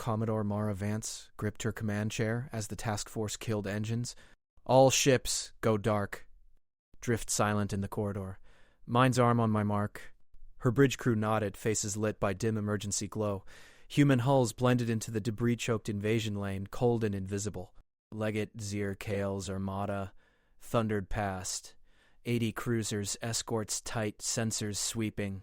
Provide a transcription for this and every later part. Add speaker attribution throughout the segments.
Speaker 1: Commodore Mara Vance gripped her command chair as the task force killed engines. All ships go dark. Drift silent in the corridor. Mind's arm on my mark. Her bridge crew nodded, faces lit by dim emergency glow. Human hulls blended into the debris-choked invasion lane, cold and invisible. Leggett, Zier, Kale's Armada thundered past. 80 cruisers, escorts tight, sensors sweeping.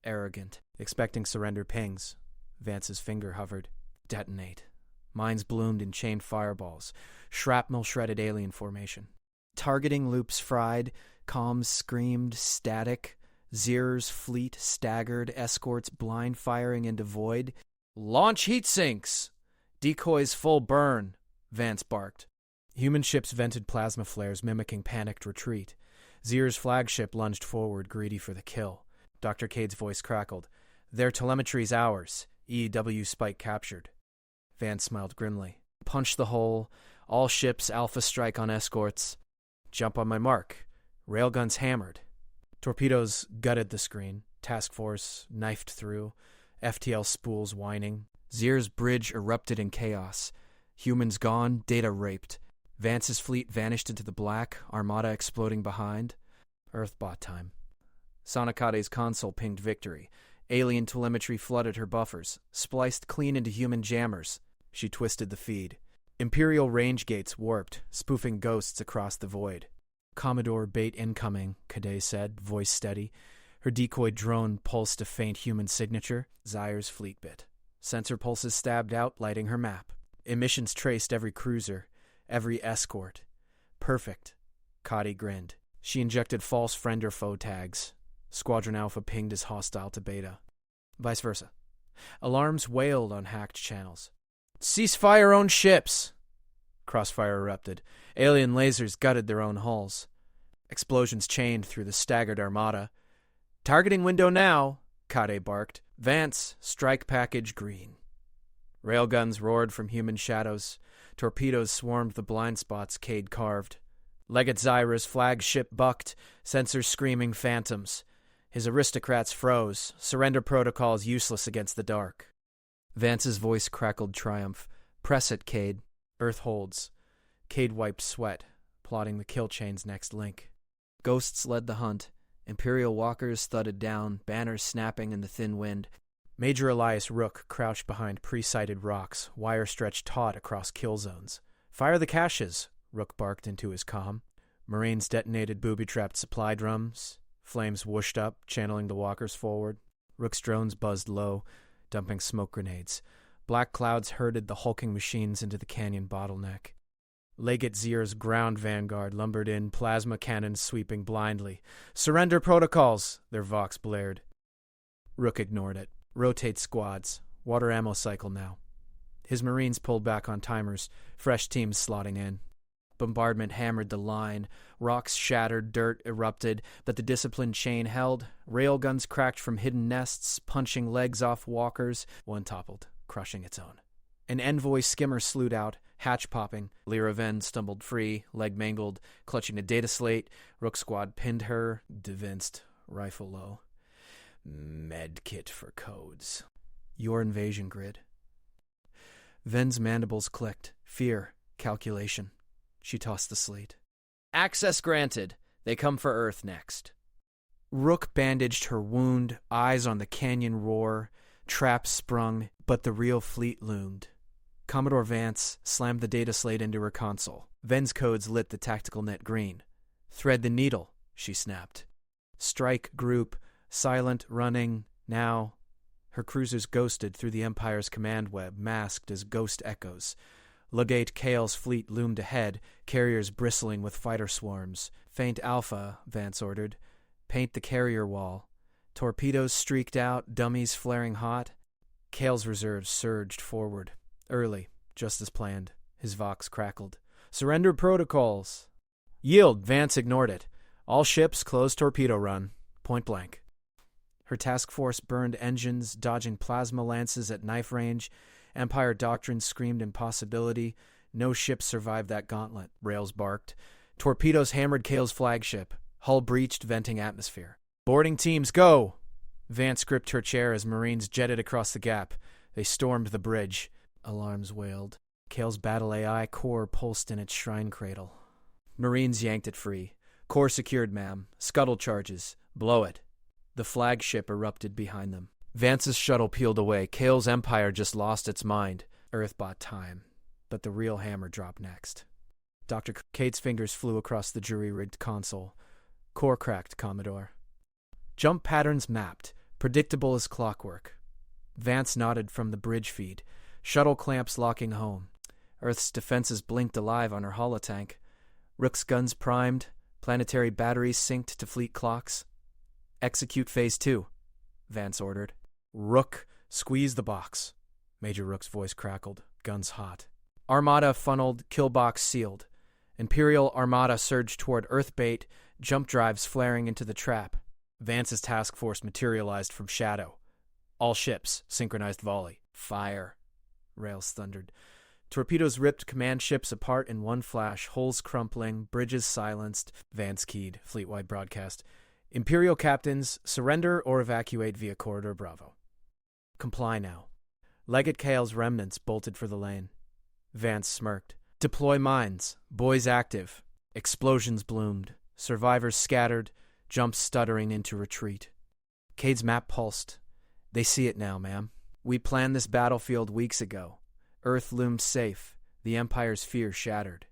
Speaker 1: Arrogant. Expecting surrender pings. Vance's finger hovered. Detonate. Mines bloomed in chained fireballs. Shrapnel-shredded alien formation. Targeting loops fried. Comms screamed static. Zier's fleet staggered. Escorts blind firing into void. Launch heat sinks! Decoys full burn, Vance barked. Human ships vented plasma flares mimicking panicked retreat. Zier's flagship lunged forward, greedy for the kill. Dr. Cade's voice crackled. Their telemetry's ours. EW spike captured. Vance smiled grimly. Punch the hole. All ships alpha strike on escorts. Jump on my mark. Railguns hammered. Torpedoes gutted the screen. Task force knifed through. FTL spools whining. Zier's bridge erupted in chaos. Humans gone, data raped. Vance's fleet vanished into the black, Armada exploding behind. Earthbot time. Sonikade's console pinged victory. Alien telemetry flooded her buffers, spliced clean into human jammers. She twisted the feed. Imperial range gates warped, spoofing ghosts across the void. Commodore bait incoming, Cadet said, voice steady. Her decoy drone pulsed a faint human signature. Zier's fleet bit. Sensor pulses stabbed out, lighting her map. Emissions traced every cruiser, every escort. Perfect. Cody grinned. She injected false friend or foe tags. Squadron Alpha pinged as hostile to Beta. Vice versa. Alarms wailed on hacked channels. Cease fire own ships! Crossfire erupted. Alien lasers gutted their own hulls. Explosions chained through the staggered Armada. Targeting window now, Kade barked. Vance, strike package green. Railguns roared from human shadows. Torpedoes swarmed the blind spots Cade carved. Leggett Zyra's flagship bucked, sensors screaming phantoms. His aristocrats froze, surrender protocols useless against the dark. Vance's voice crackled triumph. Press it, Cade. Earth holds. Cade wiped sweat, plotting the kill chain's next link. Ghosts led the hunt. Imperial walkers thudded down, banners snapping in the thin wind. Major Elias Rook crouched behind pre-sighted rocks, wire stretched taut across kill zones. Fire the caches, Rook barked into his comm. Marines detonated booby-trapped supply drums. Flames whooshed up, channeling the walkers forward. Rook's drones buzzed low, dumping smoke grenades. Black clouds herded the hulking machines into the canyon bottleneck. Leggett Zier's ground vanguard lumbered in, plasma cannons sweeping blindly. Surrender protocols, their vox blared. Rook ignored it. Rotate squads. Water ammo cycle now. His Marines pulled back on timers, fresh teams slotting in. Bombardment hammered the line. Rocks shattered, dirt erupted, but the disciplined chain held. Railguns cracked from hidden nests, punching legs off walkers. One toppled, crushing its own. An envoy skimmer slewed out, hatch popping. Lyra Ven stumbled free, leg mangled, clutching a data slate. Rook squad pinned her, devinced, rifle low. Med kit for codes. Your invasion grid. Ven's mandibles clicked. Fear. Calculation. She tossed the slate. Access granted. They come for Earth next. Rook bandaged her wound, eyes on the canyon roar. Trap sprung, but the real fleet loomed. Commodore Vance slammed the data slate into her console. Ven's codes lit the tactical net green. Thread the needle, she snapped. Strike group, silent, running, now. Her cruisers ghosted through the Empire's command web, masked as ghost echoes. Legate Kale's fleet loomed ahead, carriers bristling with fighter swarms. Faint Alpha, Vance ordered. Paint the carrier wall. Torpedoes streaked out, dummies flaring hot. Kale's reserves surged forward. Early, just as planned. His vox crackled. Surrender protocols. Yield, Vance ignored it. All ships close torpedo run. Point blank. Her task force burned engines, dodging plasma lances at knife range. Empire doctrine screamed impossibility. No ship survived that gauntlet, Rails barked. Torpedoes hammered Kale's flagship. Hull breached, venting atmosphere. Boarding teams, go! Vance gripped her chair as Marines jetted across the gap. They stormed the bridge. alarms wailed. Kale's battle AI core pulsed in its shrine cradle. Marines yanked it free. Core secured, ma'am. Scuttle charges. Blow it. The flagship erupted behind them. Vance's shuttle peeled away. Kale's empire just lost its mind. Earth bought time. But the real hammer dropped next. Dr. Cade's fingers flew across the jury-rigged console. Core cracked, Commodore. Jump patterns mapped, predictable as clockwork. Vance nodded from the bridge feed. Shuttle clamps locking home. Earth's defenses blinked alive on her holotank. Rook's guns primed, planetary batteries synced to fleet clocks. Execute Phase 2, Vance ordered. Rook, squeeze the box. Major Rook's voice crackled, guns hot. Armada funneled, kill box sealed. Imperial Armada surged toward Earthbait, jump drives flaring into the trap. Vance's task force materialized from shadow. All ships, synchronized volley. Fire, Rails thundered. Torpedoes ripped command ships apart in one flash, hulls crumpling, bridges silenced. Vance keyed, fleet-wide broadcast. Imperial captains, surrender or evacuate via Corridor Bravo. Comply now. Legate Kale's remnants bolted for the lane. Vance smirked. Deploy mines. Boys active. Explosions bloomed. Survivors scattered. Jumps stuttering into retreat. Cade's map pulsed. They see it now, ma'am. We planned this battlefield weeks ago. Earth loomed safe. The Empire's fear shattered.